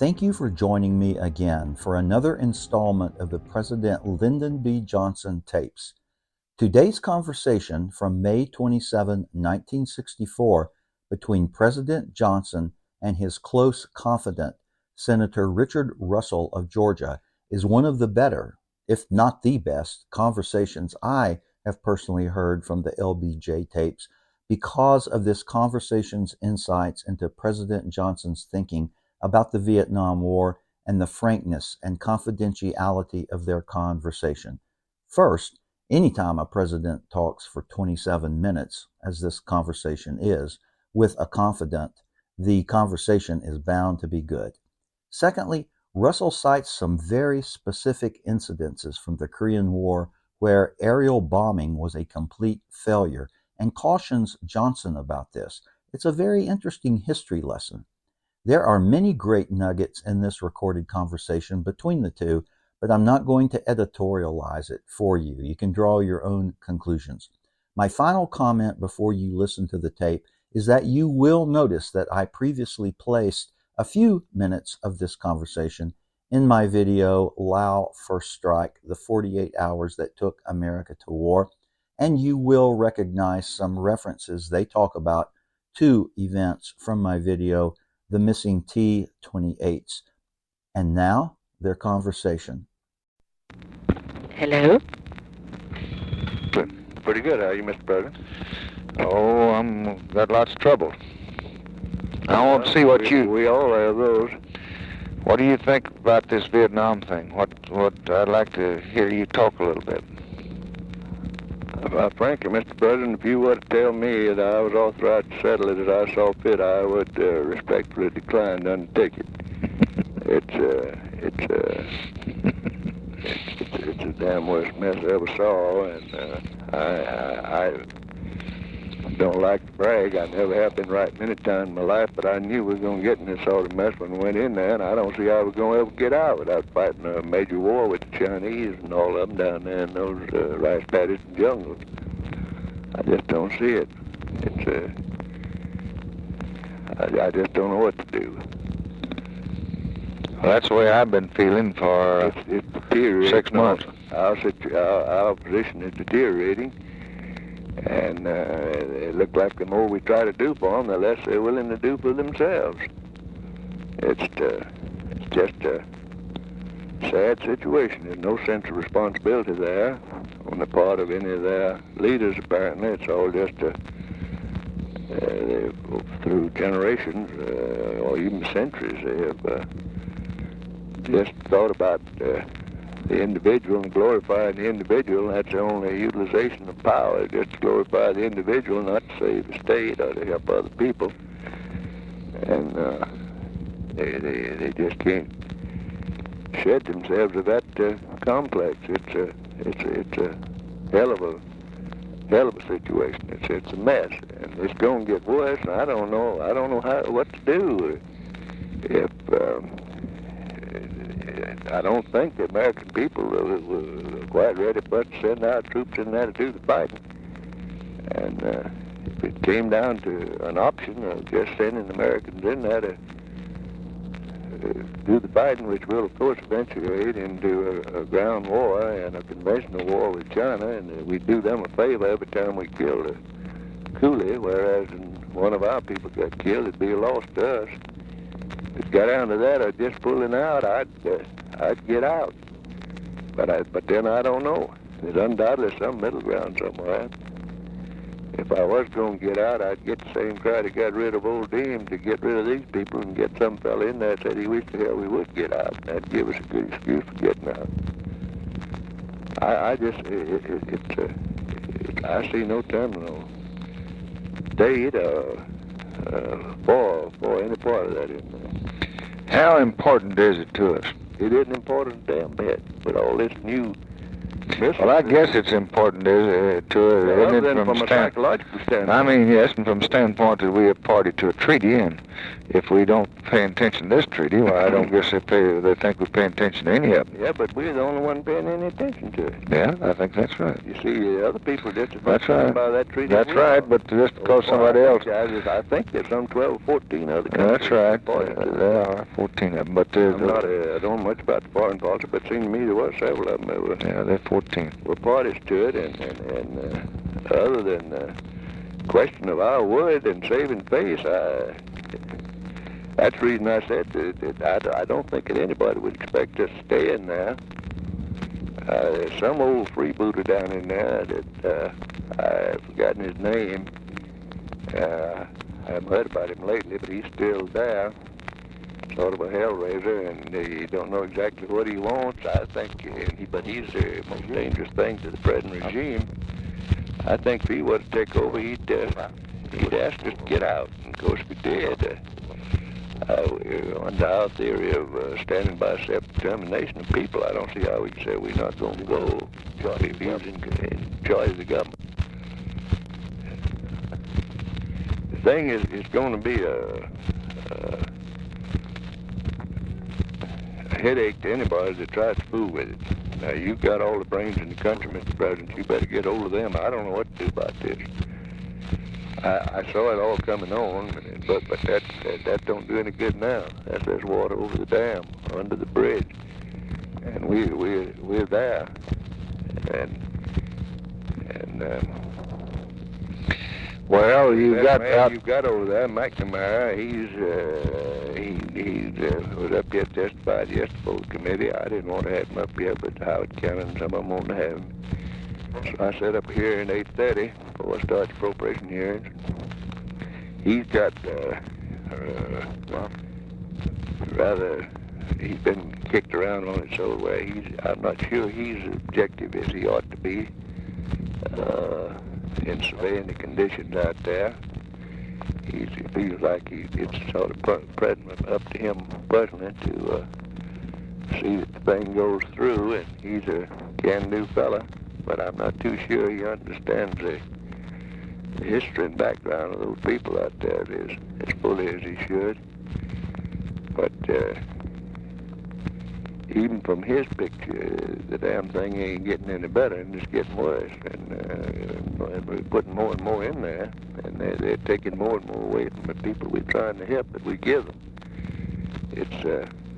Thank you for joining me again for another installment of the President Lyndon B. Johnson tapes. Today's conversation from May 27, 1964, between President Johnson and his close confidant, Senator Richard Russell of Georgia, is one of the better, if not the best, conversations I have personally heard from the LBJ tapes because of this conversation's insights into President Johnson's thinking about the Vietnam War and the frankness and confidentiality of their conversation. First, anytime a president talks for 27 minutes, as this conversation is, with a confidant, the conversation is bound to be good. Secondly, Russell cites some very specific incidences from the Korean War where aerial bombing was a complete failure and cautions Johnson about this. It's a very interesting history lesson. There are many great nuggets in this recorded conversation between the two, but I'm not going to editorialize it for you. You can draw your own conclusions. My final comment before you listen to the tape is that you will notice that I previously placed a few minutes of this conversation in my video, Lao First Strike, the 48 hours that took America to war, and you will recognize some references they talk about to events from my video, The Missing T-28s. And now, their conversation. Hello? Pretty good, are you, Mr. President? Oh, I'm got lots of trouble. I want to see what we all have those. What do you think about this Vietnam thing? What I'd like to hear you talk a little bit. Frankly, Mr. President, if you were to tell me that I was authorized to settle it as I saw fit, I would respectfully decline to undertake it. It's the damn worst mess I ever saw, and I don't like to brag. I never have been right many times in my life, but I knew we were going to get in this sort of mess when we went in there, and I don't see how we're going to ever get out without fighting a major war with the Chinese and all of them down there in those rice paddies and jungles. I just don't see it. I just don't know what to do. Well, that's the way I've been feeling for it's deteriorating. 6 months. Our position is deteriorating, and it looks like the more we try to do for them, the less they're willing to do for themselves. It's just a sad situation. There's no sense of responsibility there on the part of any of their leaders, apparently. It's all just through generations or even centuries, they have just thought about the individual and glorifying the individual, and that's the only utilization of power, just to glorify the individual, not to save the state or to help other people. And they just can't shed themselves of that complex. It's a hell of a situation. It's a mess, and it's going to get worse. And I don't know what to do. If I don't think the American people were quite ready for us to send our troops in there to do the fighting. And if it came down to an option of just sending Americans in there to do the fighting, which will, of course, eventuate into a ground war and a conventional war with China, and we do them a favor every time we kill a coolie, whereas one of our people got killed, it'd be a loss to us. If it got down to that or just pulling out, I'd get out. But then I don't know. There's undoubtedly some middle ground somewhere. If I was going to get out, I'd get the same crowd that got rid of old Dean to get rid of these people and get some fella in there that said he wished the hell we would get out. That'd give us a good excuse for getting out. I see no terminal date for any part of that in there. How important is it to us? It isn't important a damn bit. But all this new Well, I guess it's important Other isn't than it, from a psychological standpoint. I mean, yes, and from the standpoint that we are party to a treaty, and if we don't pay attention to this treaty, well, I don't guess they think we're paying attention to any of them. Yeah, but we're the only one paying any attention to it. Yeah, I think that's right. You see, other people just as That's much right. by that treaty. That's right, but just because somebody else... I think there's some 12 or 14 other countries. That's right. Party to it. There are 14 of them, but... I don't know much about the foreign policy, but it seemed to me there were several of them that were... Yeah, they're 14. Were parties to it, and other than question of our word and saving face, that's the reason I said that I don't think that anybody would expect us to stay in there. There's some old freebooter down in there that I've forgotten his name. I haven't heard about him lately, but he's still there. Sort of a hellraiser, and you don't know exactly what he wants. I think, but he's the most dangerous thing to the present regime. I think if he was to take over, he'd ask us to get out. And of course, we did. Under our theory of standing by self-determination of people, I don't see how we can say we're not going to go if he was in charge of the government. The thing is, it's going to be a headache to anybody that tries to fool with it. Now, you've got all the brains in the country, Mr. President. You better get hold of them. I don't know what to do about this. I saw it all coming on, but that don't do any good now. There's water over the dam, under the bridge, and we're there. Well, you've got over there, McNamara. He was up here testified yesterday for the committee. I didn't want to have him up here, but Howard County and some of them wanted to have him. So I set up here in 8:30 before I start the appropriation hearings. He's got he's been kicked around on it so well. I'm not sure he's as objective as he ought to be in surveying the conditions out there. He feels like it's sort of up to him personally to see that the thing goes through, and he's a can-do fella. But I'm not too sure he understands the history and background of those people out there as fully as he should. But even from his picture, the damn thing ain't getting any better, and it's getting worse. And we're putting more and more in there, and they're taking more and more away from the people we're trying to help that we give them. It's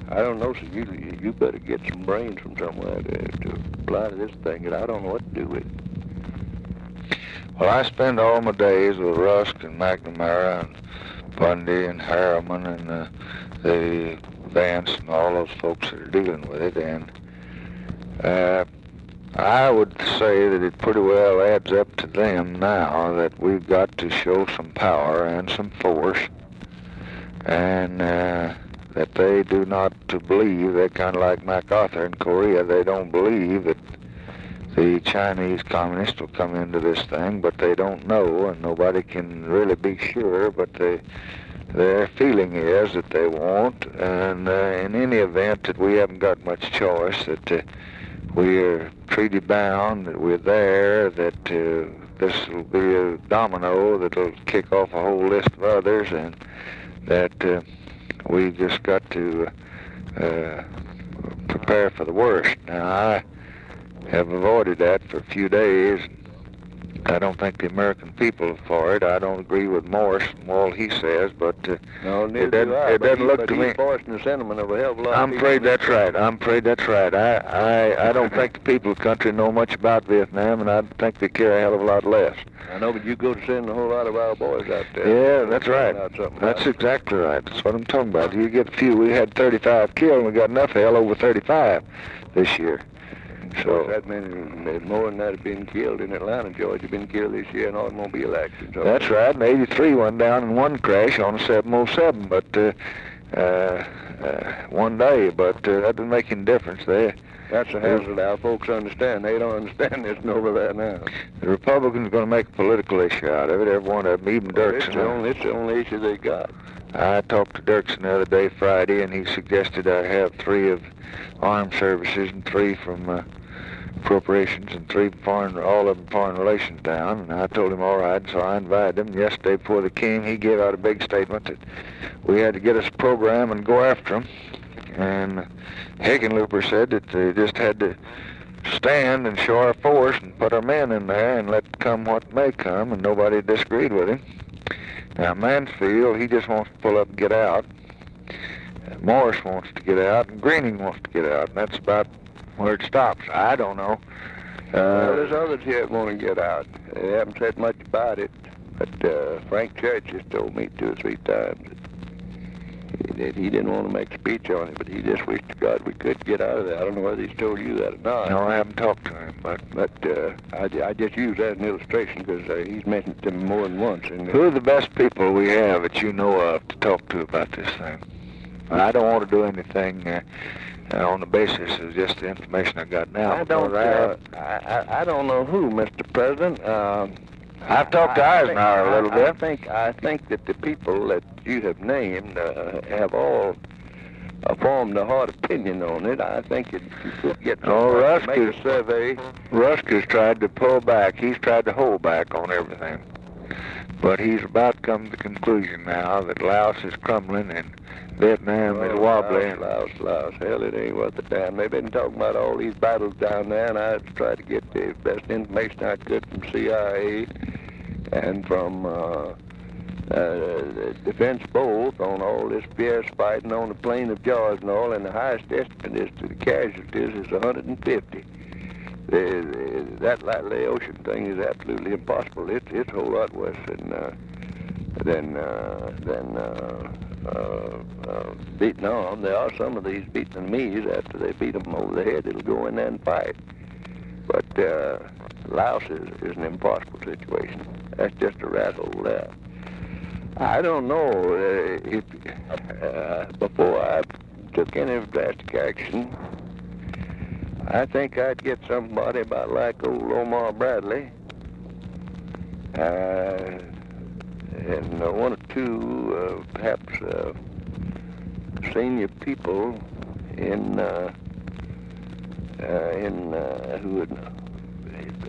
I don't know, so you better get some brains from somewhere to apply to this thing, and I don't know what to do with it. Well, I spend all my days with Rusk and McNamara and Bundy and Harriman and the Vance and all those folks that are dealing with it, and I would say that it pretty well adds up to them now that we've got to show some power and some force, and that they do not believe, they're kind of like MacArthur in Korea, they don't believe that the Chinese communists will come into this thing, but they don't know, and nobody can really be sure, but their feeling is that they won't, and in any event that we haven't got much choice, that we're treaty bound, that we're there, that this will be a domino that'll kick off a whole list of others, and that we've just got to prepare for the worst. Now, I have avoided that for a few days. I don't think the American people are for it. I don't agree with Morris and all he says, but it doesn't look to me. He's voicing the sentiment of a hell of a lot I'm afraid that's right. I don't think the people of the country know much about Vietnam, and I think they care a hell of a lot less. I know, but you go to send a whole lot of our boys out there. Yeah, that's right. That's exactly right. That's what I'm talking about. You get a few. We had 35 killed, and we got enough hell over 35 this year. So that many, more than that have been killed in Atlanta, Georgia, been killed this year in automobile accidents. That's right, and 83 went down in one crash on a 707, but one day, but that doesn't make any difference there. That's a hazard our folks understand. They don't understand this over there now. The Republicans are going to make a political issue out of it, every one of them, even Dirksen. It's the only issue they got. I talked to Dirksen the other day, Friday, and he suggested I have 3 of armed services and 3 from appropriations and all of them foreign relations down. And I told him all right, so I invited him. Yesterday before the king, he gave out a big statement that we had to get us a program and go after him. And Hickenlooper said that they just had to stand and show our force and put our men in there and let come what may come, and nobody disagreed with him. Now Mansfield, he just wants to pull up and get out. Morris wants to get out, and Greening wants to get out, and that's about where it stops. I don't know. Well, there's others here that want to get out. They haven't said much about it, but Frank Church has told me 2 or 3 times that he didn't want to make a speech on it, but he just wished to God we could get out of there. I don't know whether he's told you that or not. No, I haven't talked to him, but I just use that as an illustration because he's mentioned it to me more than once. And, who are the best people we have that you know of to talk to about this thing? I don't want to do anything on the basis of just the information I got now. I don't know who, Mr. President. I've talked to Eisenhower a little bit. I think that the people that you have named have all formed a hard opinion on it. I think it could get to make a survey. Rusk has tried to pull back. He's tried to hold back on everything. But he's about to come to the conclusion now that Laos is crumbling and Vietnam is wobbly. Laos. Hell, it ain't worth a damn. They've been talking about all these battles down there, and I tried to get the best information I could from CIA and from defense both on all this fierce fighting on the plain of Jaws and all, and the highest estimate is to the casualties is 150. That Laotian thing is absolutely impossible. It's a whole lot worse than Vietnam. There are some of these Vietnamese, after they beat them over the head, it'll go in there and fight. But Laos is an impossible situation. That's just a rat hole there. I don't know if before I took any drastic action, I think I'd get somebody about like old Omar Bradley, and 1 or 2 perhaps senior people who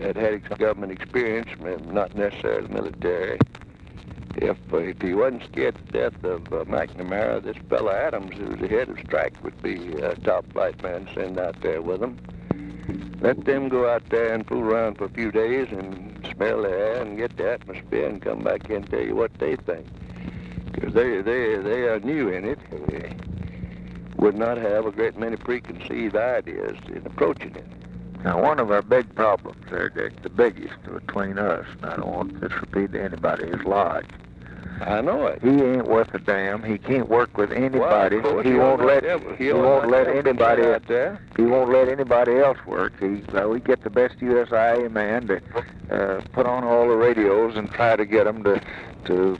had government experience, not necessarily military. If he wasn't scared to death of McNamara, this fella Adams, who's the head of strike, would be a top flight man to send out there with him. Let them go out there and fool around for a few days and smell the air and get the atmosphere and come back in and tell you what they think. Because they are new in it. They would not have a great many preconceived ideas in approaching it. Now, one of our big problems there, Dick, the biggest between us, and I don't want this to repeat to anybody, is Lodge. I know it. He ain't worth a damn. He can't work with anybody. Well, he won't let anybody out there. He won't let anybody else work. We get the best USIA man to put on all the radios and try to get them to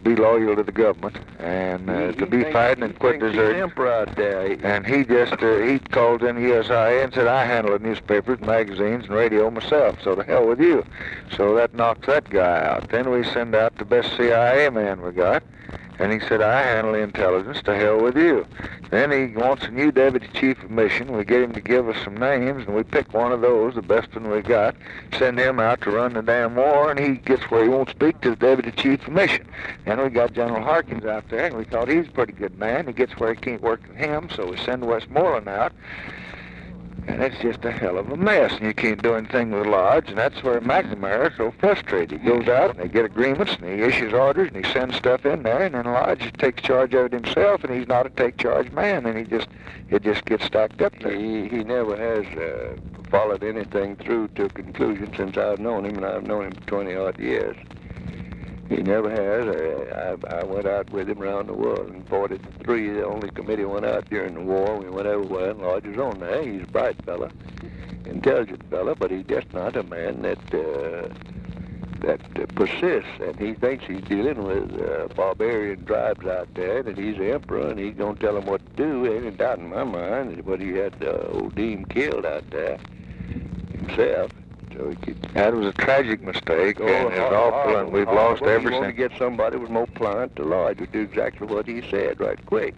be loyal to the government and to be fighting and quit deserting. Out there. And he just he called in USIA and said, I handle the newspapers, magazines, and radio myself, so to hell with you. So that knocks that guy out. Then we send out the best CIA man we got, and he said, I handle the intelligence, to hell with you. Then he wants a new deputy chief of mission. We get him to give us some names, and we pick one of those, the best one we got, send him out to run the damn war, and he gets where he won't speak to the deputy chief of mission. Then we got General Harkins out there, and we thought he's a pretty good man. He gets where he can't work with him, so we send Westmoreland out. And it's just a hell of a mess, and you can't do anything with Lodge, and that's where McNamara is so frustrated. He goes out, and they get agreements, and he issues orders, and he sends stuff in there, and then Lodge takes charge of it himself, and he's not a take-charge man, and it just gets stacked up there. He never has followed anything through to a conclusion since I've known him, and I've known him for 20-odd years. He never has. I went out with him around the world in 43. The only committee went out during the war. We went everywhere, and Lodge was on there. He's a bright fella, intelligent fella, but he's just not a man that persists. And he thinks he's dealing with barbarian tribes out there, and that he's the emperor, and he's going to tell them what to do. Ain't a doubt in my mind. But he had old Dean killed out there himself. So that was a tragic mistake, and it's awful, and we've lost everything. He wanted to get somebody with more pliant to Lodge would do exactly what he said right quick.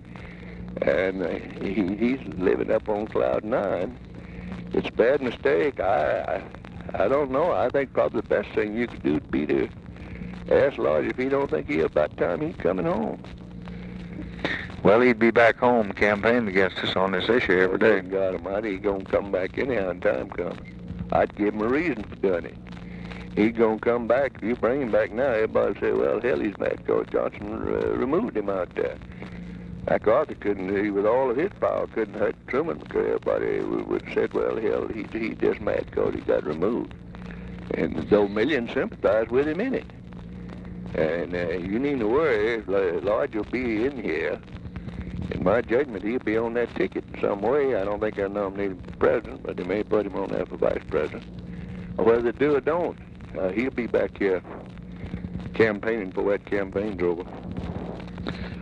And he's living up on cloud 9. it's a bad mistake. I don't know. I think probably the best thing you could do would be to ask Lodge if he don't think about time he's coming home. Well, he'd be back home campaigning against us on this issue every day. God Almighty, he's going to come back anyhow when time comes. I'd give him a reason for doing it. He's going to come back. If you bring him back now, everybody will say, well, hell, he's mad because Johnson removed him out there. MacArthur couldn't, with all of his power, couldn't hurt Truman because everybody would have said, well, hell, he's just mad because he got removed. And though millions sympathized with him in it. And you needn't worry, Lodge will be in here. In my judgment, he'll be on that ticket in some way. I don't think they'll nominate him for president, but they may put him on there for vice president. Or whether they do or don't, he'll be back here campaigning for that campaign's over.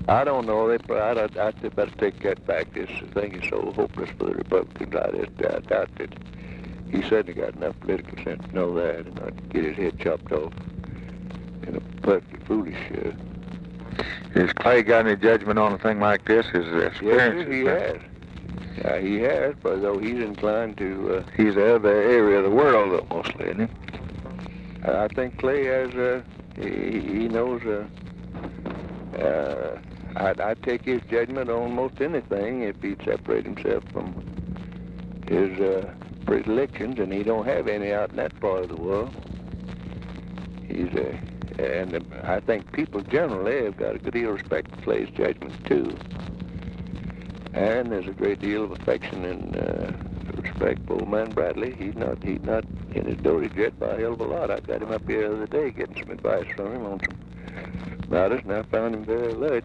I don't know. I better take that back. This thing is so hopeless for the Republicans. I doubt that he certainly got enough political sense to know that and not get his head chopped off in a perfectly foolish... Has Clay got any judgment on a thing like this? His experience? Yes, he has. He has, but though he's inclined to... he's the other area of the world, though, mostly, isn't he? I think Clay has... he knows... I'd take his judgment on most anything if he'd separate himself from his predilections, and he don't have any out in that part of the world. He's and I think people generally have got a good deal of respect for Clay's judgment too. And there's a great deal of affection and respect for old man Bradley. He's not in his dotage yet by a hell of a lot. I got him up here the other day getting some advice from him on some matters, and I found him very alert.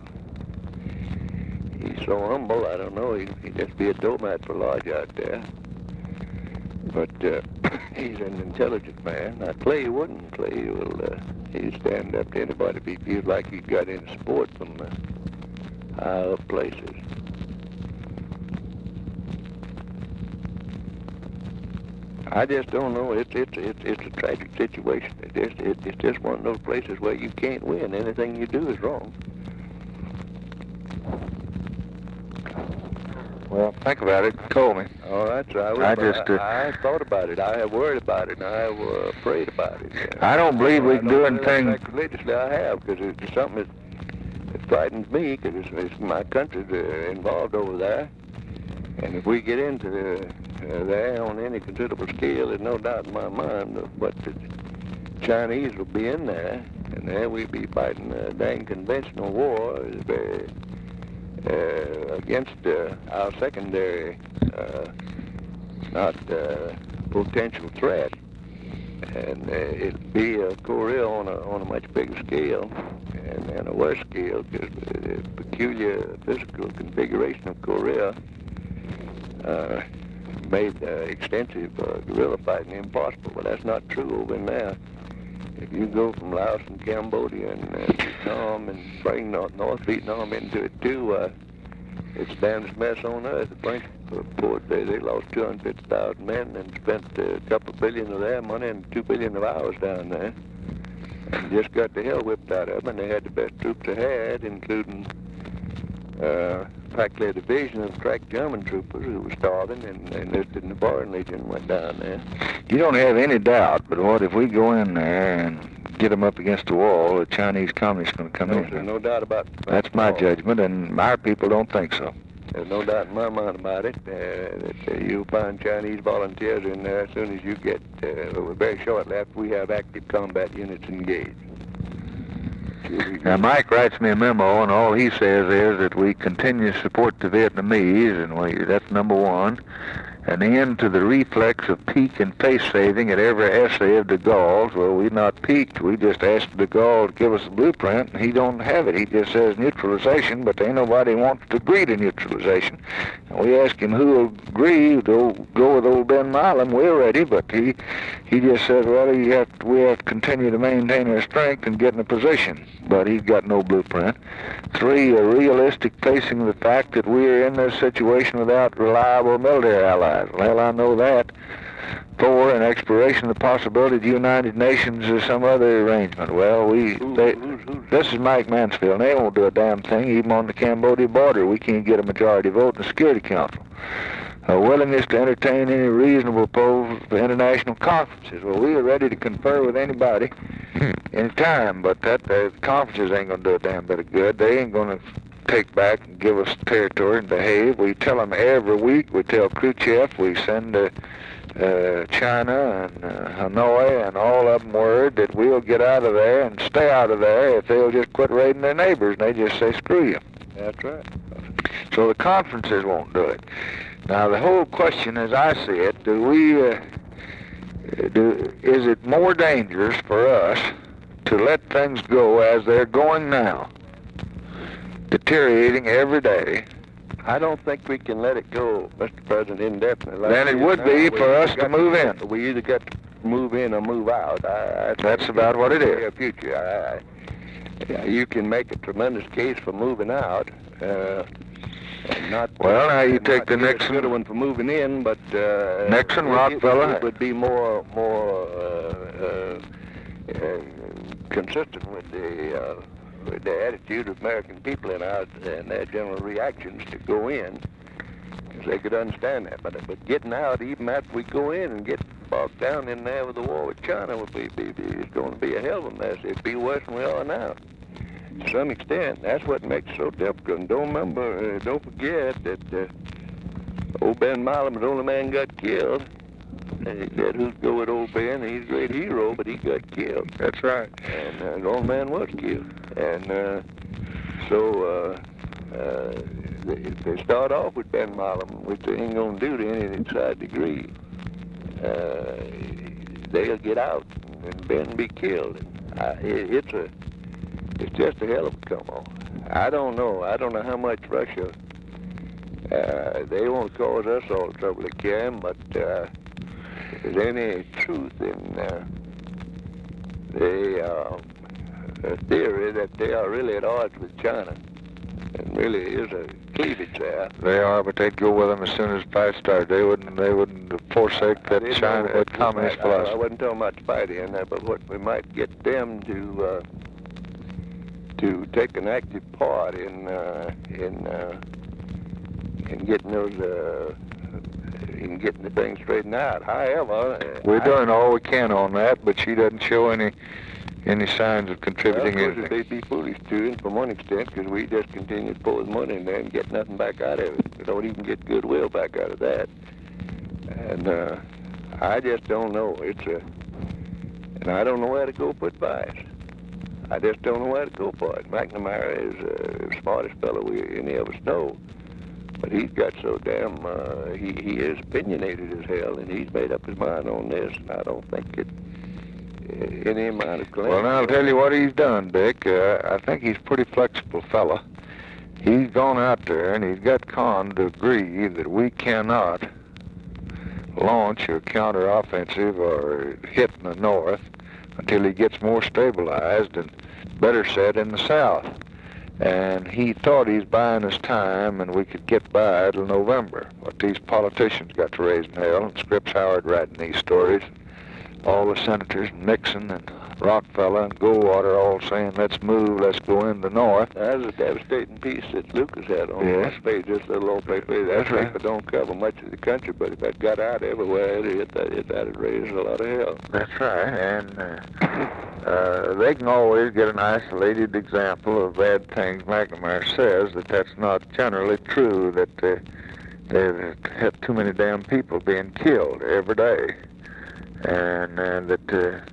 He's so humble, I don't know, he'd just be a doormat for Lodge out there. But he's an intelligent man. Now, Clay wouldn't. Clay will he'd stand up to anybody if he feels like he got any support from high up places. I just don't know. It's a tragic situation. It's just one of those places where you can't win. Anything you do is wrong. Well, think about it. Call me. All right, so I thought about it. I have worried about it, and I have afraid about it. I don't believe we can do anything. Religiously, I have, because it's something that frightens me, because it's my country involved over there. And if we get into there on any considerable scale, there's no doubt in my mind but the Chinese will be in there, and there we'll be fighting a dang conventional war against our secondary, not potential threat. And it'll be a Korea on a much bigger scale and a worse scale, because the peculiar physical configuration of Korea made extensive guerrilla fighting impossible. But that's not true over in there. If you go from Laos and Cambodia and Vietnam and bring North Vietnam into it too, it's the damnedest mess on earth. The French report they lost 250,000 men and spent a couple billion of their money and $2 billion of ours down there. And just got the hell whipped out of them. And they had the best troops they had, including practically a division of crack German troopers who were starving and enlisted in the Foreign Legion and went down there. You don't have any doubt, but what if we go in there and get them up against the wall, the Chinese communists going to come in? There's no doubt about it. That's my judgment, and our people don't think so. There's no doubt in my mind about it. That you'll find Chinese volunteers in there as soon as you get, very shortly after we have active combat units engaged. Now, Mike writes me a memo, and all he says is that we continue to support the Vietnamese, and that's number one. An end to the reflex of pique and face saving at every essay of de Gaulle's. Well, we've not peaked. We just asked de Gaulle to give us a blueprint, and he don't have it. He just says neutralization, but ain't nobody wants to agree to neutralization. And we asked him who will agree to go with old Ben Milam. We're ready, but he just said, well, we have to continue to maintain our strength and get in a position. But he's got no blueprint. 3, a realistic facing of the fact that we're in this situation without reliable military allies. Well, I know that. 4, an exploration of the possibility of the United Nations or some other arrangement. Well, this is Mike Mansfield, and they won't do a damn thing, even on the Cambodia border. We can't get a majority vote in the Security Council. a willingness to entertain any reasonable proposals for international conferences. Well, we are ready to confer with anybody anytime, but the conferences ain't going to do a damn bit of good. They ain't going to take back and give us territory and behave. We tell them every week. We tell Khrushchev, we send China and Hanoi and all of them word that we'll get out of there and stay out of there if they'll just quit raiding their neighbors, and they just say screw you. That's right. So the conferences won't do it. Now the whole question, as I see it, is it more dangerous for us to let things go as they're going now, deteriorating every day? I don't think we can let it go, Mr. President, indefinitely. Then it would be for us to move in. We either got to move in or move out. That's about what it is. Future. You can make a tremendous case for moving out. Now you take the Nixon. Good one for moving in, but Nixon, Rockefeller. It would be more consistent with the attitude of American people and their general reactions to go in, because they could understand that. But getting out, even after we go in and get bogged down in there with the war with China, it's going to be a hell of a mess. It'd be worse than we are now. To some extent, that's what makes it so difficult. And don't forget that old Ben Milam was the only man got killed. And he said, who'd go with old Ben? He's a great hero, but he got killed. That's right. And the old man was killed. And if they start off with Ben Milam, which they ain't going to do to any inside degree, they'll get out and Ben will be killed. It's just a hell of a come-on. I don't know how much Russia, they won't cause us all the trouble they can, but if there's any truth in the theory that they are really at odds with China, and really is a cleavage there. They are, but they'd go with them as soon as the fight started. They wouldn't forsake that China, that communist philosophy. I wasn't talking about the fight in there, but what we might get them to take an active part in getting those in getting the thing straightened out. However, we're doing all we can on that, but she doesn't show any signs of contributing anything. They'd be foolish to, from one extent, because we just continue to pour the money in there and get nothing back out of it. We don't even get goodwill back out of that. And I just don't know. And I don't know where to go for advice. I just don't know where to go for it. McNamara is the smartest fellow any of us know. But he's got so damn, he is opinionated as hell, and he's made up his mind on this, and I don't think any amount of claim. Well, now I'll tell you what he's done, Dick. I think he's a pretty flexible fella. He's gone out there, and he's got Con to agree that we cannot launch a counteroffensive or hit in the north until he gets more stabilized and better set in the south. And he thought he's buying us time and we could get by till November. But these politicians got to raise hell, and Scripps Howard writing these stories. All the senators, Nixon and Rockefeller and Goldwater, all saying, let's move, let's go in the north. That was a devastating piece that Lucas had on the last page, just a little old paper. That paper don't cover much of the country, but if that got out everywhere, that'd raise a lot of hell. That's right, and they can always get an isolated example of bad things. McNamara says that's not generally true, that they have too many damn people being killed every day. And that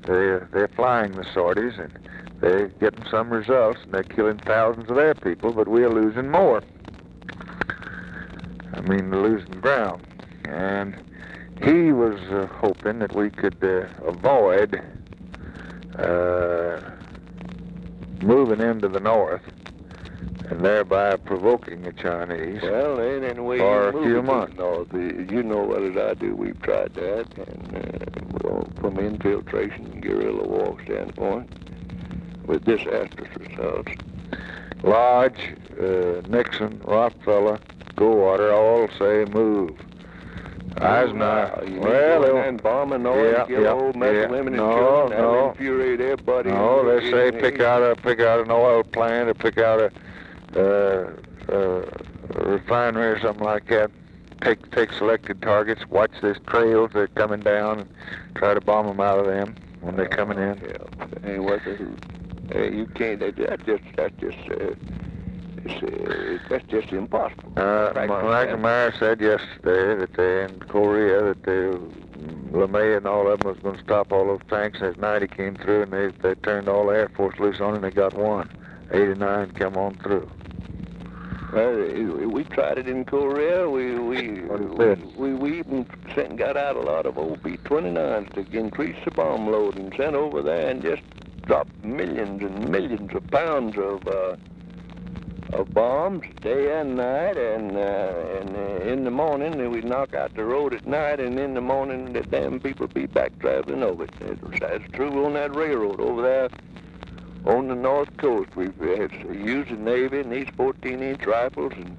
they're flying the sorties, and they're getting some results, and they're killing thousands of their people, but we're losing more. I mean, losing ground. And he was hoping that we could avoid moving into the north, and thereby provoking the Chinese for a few months. You know what as I do, we've tried that, and from infiltration and guerrilla war standpoint, with disastrous results. Lodge, Nixon, Rockefeller, Goldwater all say move. Eisenhower, and bombing kill old men, women, and children, infuriate everybody. No, they say pick out an oil plant or pick out a refinery or something like that. take selected targets, watch these trails they're coming down, and try to bomb them out of them when they're coming in. Yeah, ain't worth a hoot. You can't. That's just impossible. McNamara said yesterday that they in Korea that LeMay and all of them was going to stop all those tanks. And at night he came through and they turned all the Air Force loose on it and they got one. 89 come on through. Well, we tried it in Korea. We even got out a lot of old B-29s to increase the bomb load and sent over there and just dropped millions and millions of pounds of bombs day and night, and in the morning we'd knock out the road at night, and in the morning the damn people be back traveling over it. That's true on that railroad over there on the north coast. We've used the Navy and these 14-inch rifles and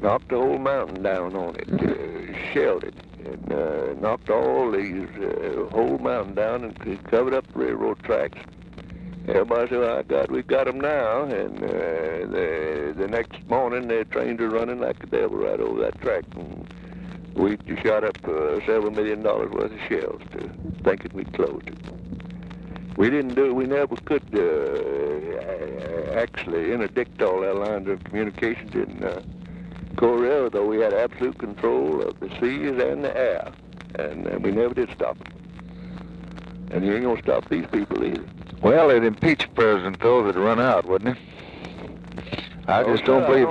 knocked the whole mountain down on it, shelled it, and knocked all these whole mountain down and covered up the railroad tracks. Everybody said, "Oh, God, we got them now." And the next morning, their trains are running like the devil right over that track. And we shot up several $1 million worth of shells to thinking we'd close it. We didn't do it. We never could actually interdict all our lines of communications in Korea, though we had absolute control of the seas and the air. And we never did stop them. And you ain't going to stop these people either. Well, it impeached President, though, that run out, wouldn't it? I just don't believe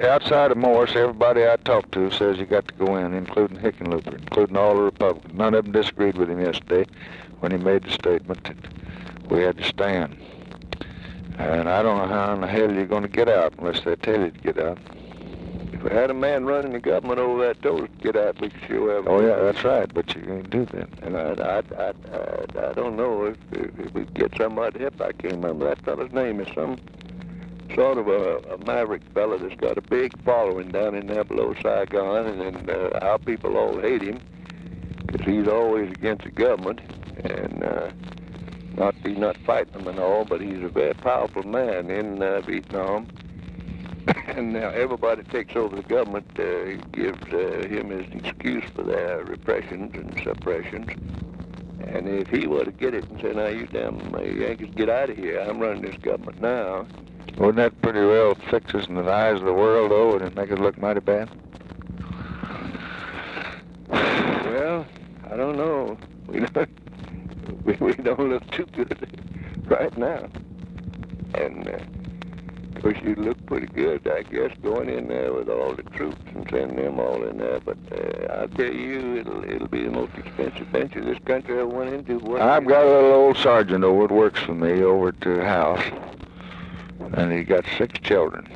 outside of Morris, everybody I talked to says you got to go in, including Hickenlooper, including all the Republicans. None of them disagreed with him yesterday when he made the statement that we had to stand. And I don't know how in the hell you're going to get out unless they tell you to get out. If we had a man running the government over there told us to get out, we could sure have. Oh, yeah, that's right, but you can't do that. And I don't know if we get somebody to help. I can't remember that fellow's name. Is some sort of a maverick fella that's got a big following down in there below Saigon, and our people all hate him because he's always against the government, and he's not fighting them and all, but he's a very powerful man in Vietnam. And now everybody takes over the government, gives him his excuse for their repressions and suppressions. And if he were to get it and say, "Now you damn Yankees, get out of here, I'm running this government now." Wouldn't that pretty well fix us in the eyes of the world, though, and make it look mighty bad? Well, I don't know. We don't look too good right now. And of course, you look pretty good, I guess, going in there with all the troops and sending them all in there. But I'll tell you, it'll be the most expensive venture this country ever went into. I've got a little old sergeant over that works for me over at the house, and he got 6 children.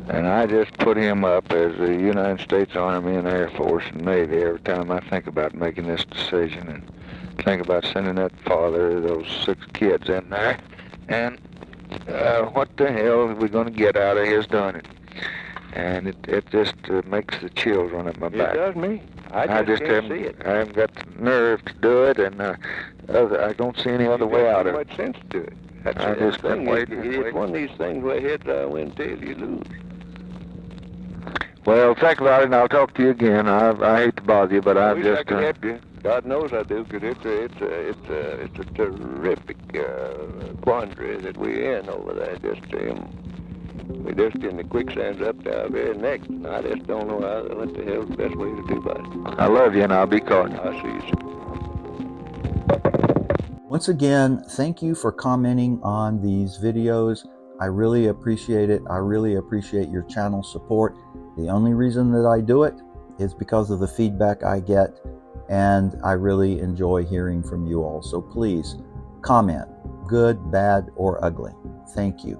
And I just put him up as the United States Army and Air Force and Navy every time I think about making this decision and think about sending that father those 6 kids in there. And what the hell are we going to get out of his doing it? And it just makes the chills run up my back. It does me. I just can't see it. I haven't got the nerve to do it, and I don't see any other way out of it. Much sense to it. I just been waiting. It's one of these things where heads I win, tails you lose. Well, think about it, and I'll talk to you again. I hate to bother you, but I I'm wish just... I could help you. God knows I do, because it's a terrific quandary that we're in over there. We're just in the quicksands up to our very necks. I just don't know what the hell's the best way to do about it. I love you, and I'll be calling. I'll see you soon. Once again, thank you for commenting on these videos. I really appreciate it. I really appreciate your channel support. The only reason that I do it is because of the feedback I get, and I really enjoy hearing from you all. So please comment, good, bad, or ugly. Thank you.